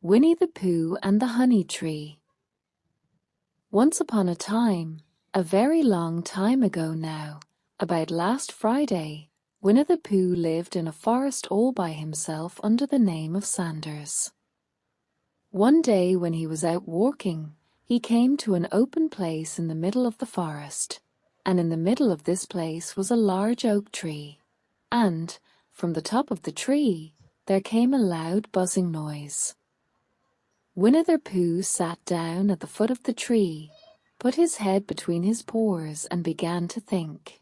Winnie the Pooh and the Honey Tree. Once upon a time, a very long time ago now, about last Friday, Winnie the Pooh lived in a forest all by himself under the name of Sanders. One day when he was out walking, he came to an open place in the middle of the forest, and in the middle of this place was a large oak tree, and, from the top of the tree, there came a loud buzzing noise. Winnie the Pooh sat down at the foot of the tree, put his head between his paws and began to think.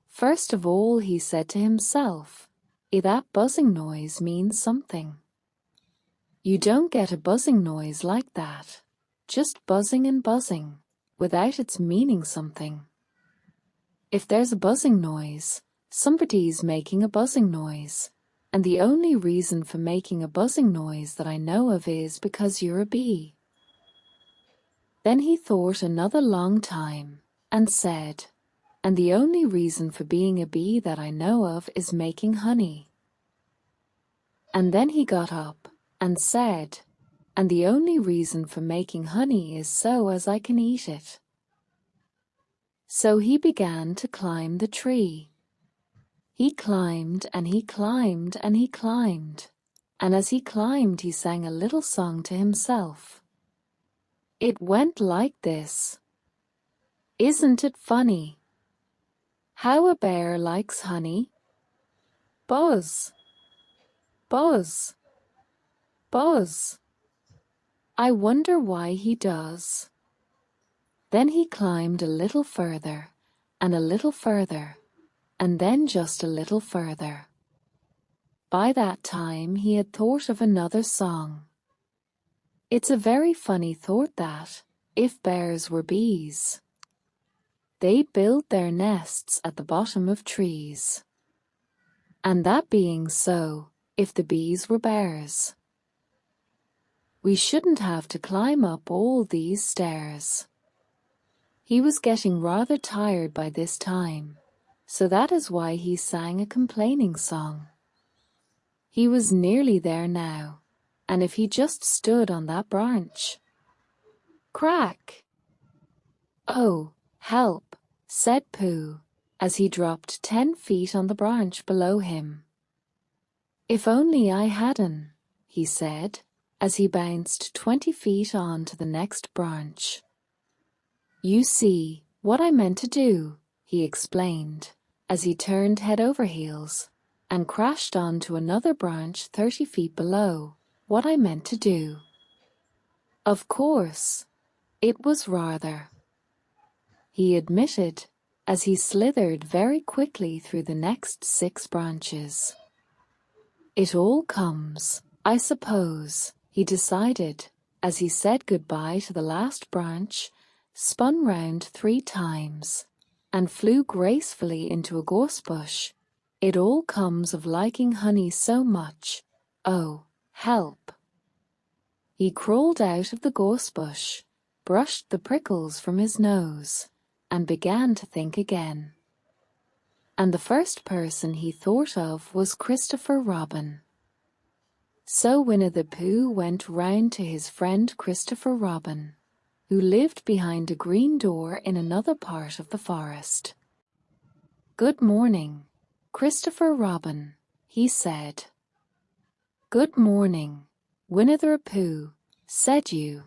First of all he said to himself, that buzzing noise means something. You don't get a buzzing noise like that, just buzzing and buzzing, without its meaning something. If there's a buzzing noise, somebody's making a buzzing noise. And the only reason for making a buzzing noise that I know of is because you're a bee. Then he thought another long time, and said, and the only reason for being a bee that I know of is making honey. And then he got up, and said, and the only reason for making honey is so as I can eat it. So he began to climb the tree. He climbed and he climbed and he climbed, and as he climbed he sang a little song to himself. It went like this. Isn't it funny how a bear likes honey? Buzz, buzz, buzz. I wonder why he does. Then he climbed a little further and a little further, and then just a little further. By that time he had thought of another song. It's a very funny thought that, if bears were bees, they build their nests at the bottom of trees. And that being so, if the bees were bears, we shouldn't have to climb up all these stairs. He was getting rather tired by this time, so that is why he sang a complaining song. He was nearly there now, and if he just stood on that branch. Crack! Oh, help, said Pooh, as he dropped 10 feet on the branch below him. If only I hadn't, he said, as he bounced 20 feet on to the next branch. You see, what I meant to do, he explained, as he turned head over heels and crashed onto another branch 30 feet below, what I meant to do. Of course, it was rather, he admitted, as he slithered very quickly through the next 6 branches. It all comes, I suppose, he decided, as he said goodbye to the last branch, spun round 3 times, and flew gracefully into a gorse bush. It all comes of liking honey so much. Oh, help! He crawled out of the gorse bush, brushed the prickles from his nose, and began to think again. And the first person he thought of was Christopher Robin. So Winnie the Pooh went round to his friend Christopher Robin, who lived behind a green door in another part of the forest. Good morning, Christopher Robin, he said. Good morning, Winnie the Pooh, said you.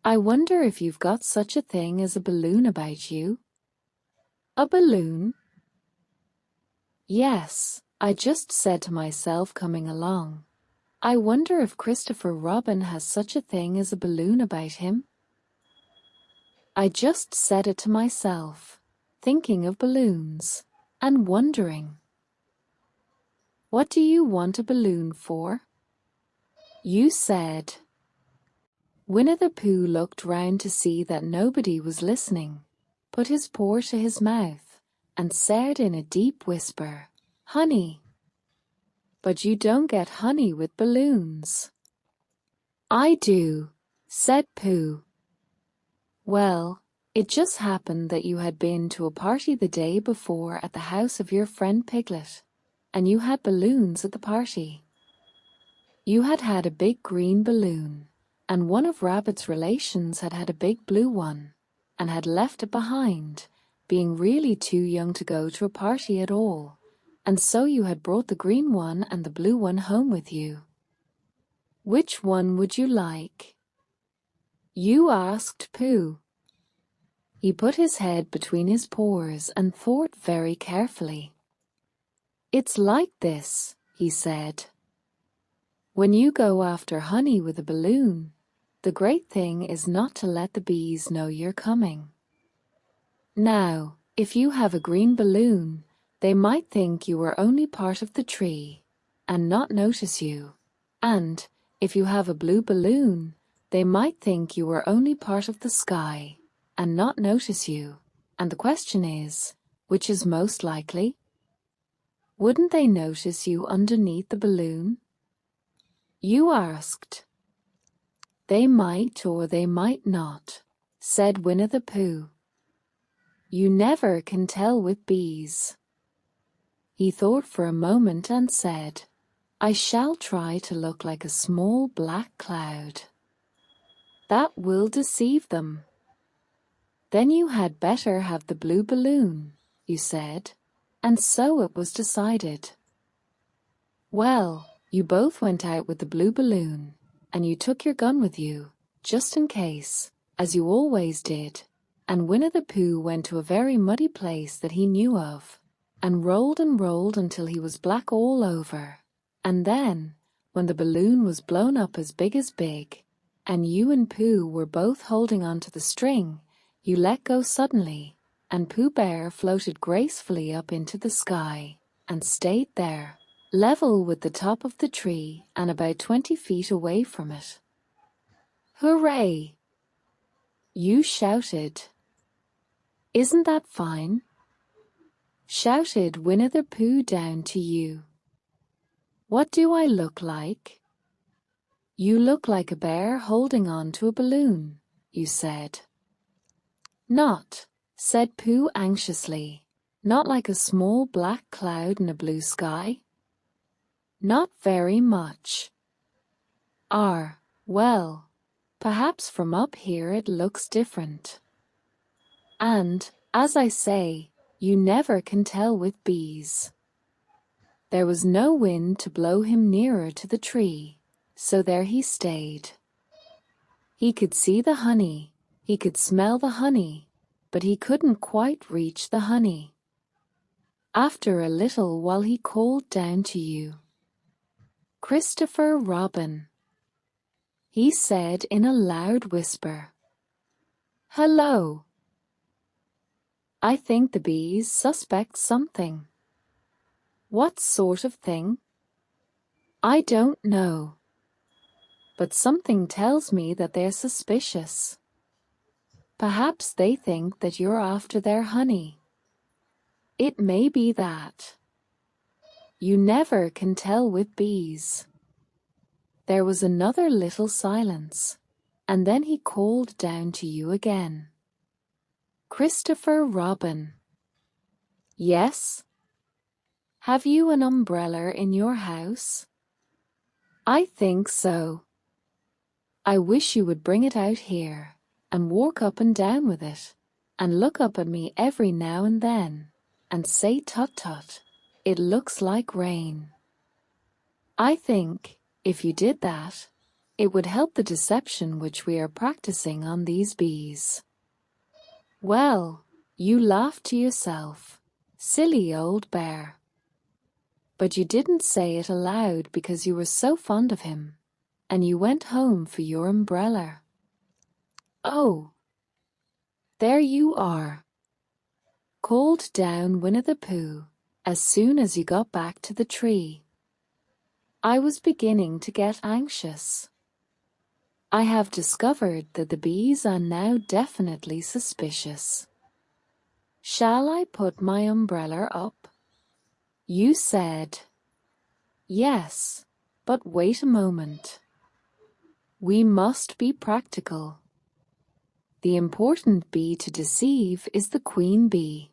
I wonder if you've got such a thing as a balloon about you? A balloon? Yes, I just said to myself coming along. I wonder if Christopher Robin has such a thing as a balloon about him? I just said it to myself, thinking of balloons, and wondering. What do you want a balloon for? You said. Winnie the Pooh looked round to see that nobody was listening, put his paw to his mouth, and said in a deep whisper, Honey. But you don't get honey with balloons. I do, said Pooh. Well, it just happened that you had been to a party the day before at the house of your friend Piglet, and you had balloons at the party. You had had a big green balloon, and one of Rabbit's relations had had a big blue one, and had left it behind, being really too young to go to a party at all, and so you had brought the green one and the blue one home with you. Which one would you like? You asked Pooh. He put his head between his paws and thought very carefully. It's like this, he said. When you go after honey with a balloon, the great thing is not to let the bees know you're coming. Now, if you have a green balloon, they might think you are only part of the tree and not notice you. And if you have a blue balloon, they might think you are only part of the sky and not notice you. And the question is, which is most likely? Wouldn't they notice you underneath the balloon? You asked. They might or they might not, said Winnie the Pooh. You never can tell with bees. He thought for a moment and said, I shall try to look like a small black cloud. That will deceive them. Then you had better have the blue balloon, you said, and so it was decided. Well, you both went out with the blue balloon, and you took your gun with you, just in case, as you always did, and Winnie the Pooh went to a very muddy place that he knew of, and rolled until he was black all over, and then, when the balloon was blown up as big, and you and Pooh were both holding on to the string, you let go suddenly, and Pooh Bear floated gracefully up into the sky, and stayed there, level with the top of the tree and about 20 feet away from it. Hooray! You shouted. Isn't that fine? Shouted Winnie the Pooh down to you. What do I look like? You look like a bear holding on to a balloon, you said. Not, said Pooh anxiously, not like a small black cloud in a blue sky? Not very much. Well, perhaps from up here it looks different. And, as I say, you never can tell with bees. There was no wind to blow him nearer to the tree, so there he stayed. He could see the honey, he could smell the honey, but he couldn't quite reach the honey. After a little while he called down to you. Christopher Robin, he said in a loud whisper. Hello. I think the bees suspect something. What sort of thing? I don't know. But something tells me that they're suspicious. Perhaps they think that you're after their honey. It may be that. You never can tell with bees. There was another little silence, and then he called down to you again. Christopher Robin. Yes? Have you an umbrella in your house? I think so. I wish you would bring it out here, and walk up and down with it, and look up at me every now and then, and say tut-tut, it looks like rain. I think, if you did that, it would help the deception which we are practicing on these bees. Well, you laughed to yourself, silly old bear. But you didn't say it aloud because you were so fond of him, and you went home for your umbrella. Oh, there you are, called down Winnie the Pooh as soon as you got back to the tree. I was beginning to get anxious. I have discovered that the bees are now definitely suspicious. Shall I put my umbrella up? You said, yes, but wait a moment. We must be practical. The important bee to deceive is the queen bee.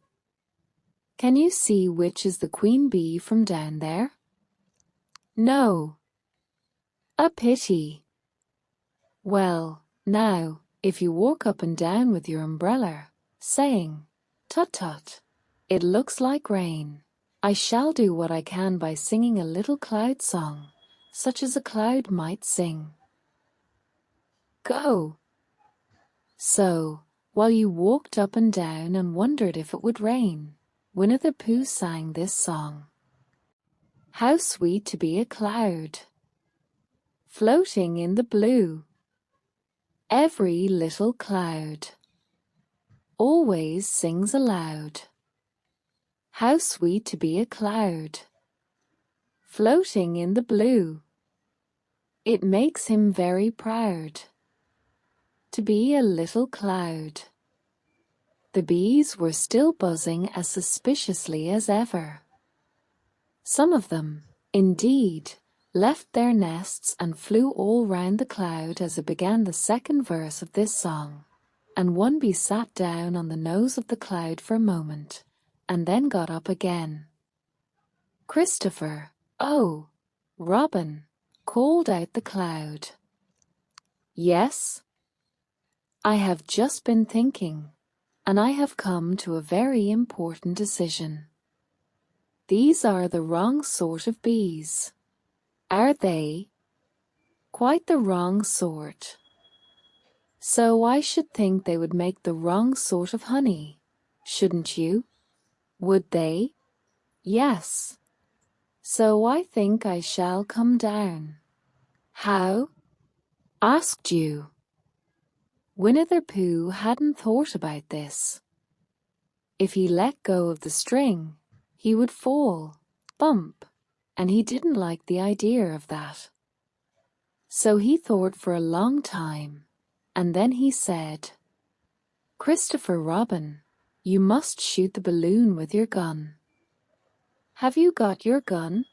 Can you see which is the queen bee from down there? No. A pity. Well, now, if you walk up and down with your umbrella, saying, "Tut tut, it looks like rain," I shall do what I can by singing a little cloud song, such as a cloud might sing. Go! So, while you walked up and down and wondered if it would rain, Winnie the Pooh sang this song. How sweet to be a cloud, floating in the blue. Every little cloud always sings aloud. How sweet to be a cloud, floating in the blue. It makes him very proud to be a little cloud. The bees were still buzzing as suspiciously as ever. Some of them, indeed, left their nests and flew all round the cloud as it began the second verse of this song, and one bee sat down on the nose of the cloud for a moment, and then got up again. "Christopher, oh, Robin," called out the cloud. "Yes, I have just been thinking, and I have come to a very important decision. These are the wrong sort of bees. Are they? Quite the wrong sort. So I should think they would make the wrong sort of honey, shouldn't you? Would they? Yes. So I think I shall come down." "How?" asked you. Winnie the Pooh hadn't thought about this. If he let go of the string, he would fall, bump, and he didn't like the idea of that. So he thought for a long time, and then he said, "Christopher Robin, you must shoot the balloon with your gun. Have you got your gun?"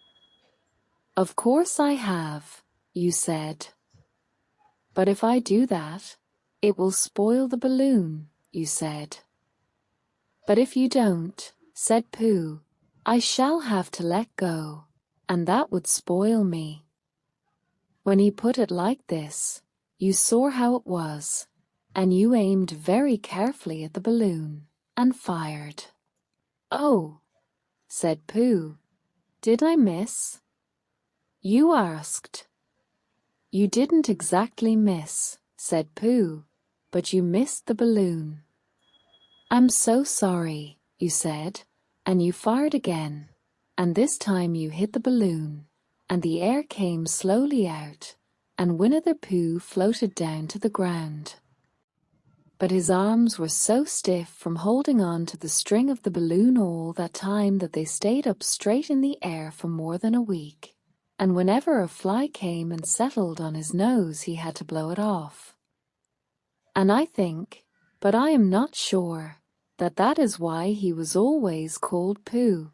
"Of course I have," you said. "But if I do that, it will spoil the balloon," you said. "But if you don't," said Pooh, "I shall have to let go, and that would spoil me." When he put it like this, you saw how it was, and you aimed very carefully at the balloon and fired. "Oh," said Pooh, "did I miss?" You asked. "You didn't exactly miss," said Pooh, "but you missed the balloon." "I'm so sorry," you said, and you fired again, and this time you hit the balloon, and the air came slowly out, and Winnie the Pooh floated down to the ground. But his arms were so stiff from holding on to the string of the balloon all that time that they stayed up straight in the air for more than a week, and whenever a fly came and settled on his nose he had to blow it off. And I think, but I am not sure, that is why he was always called Pooh.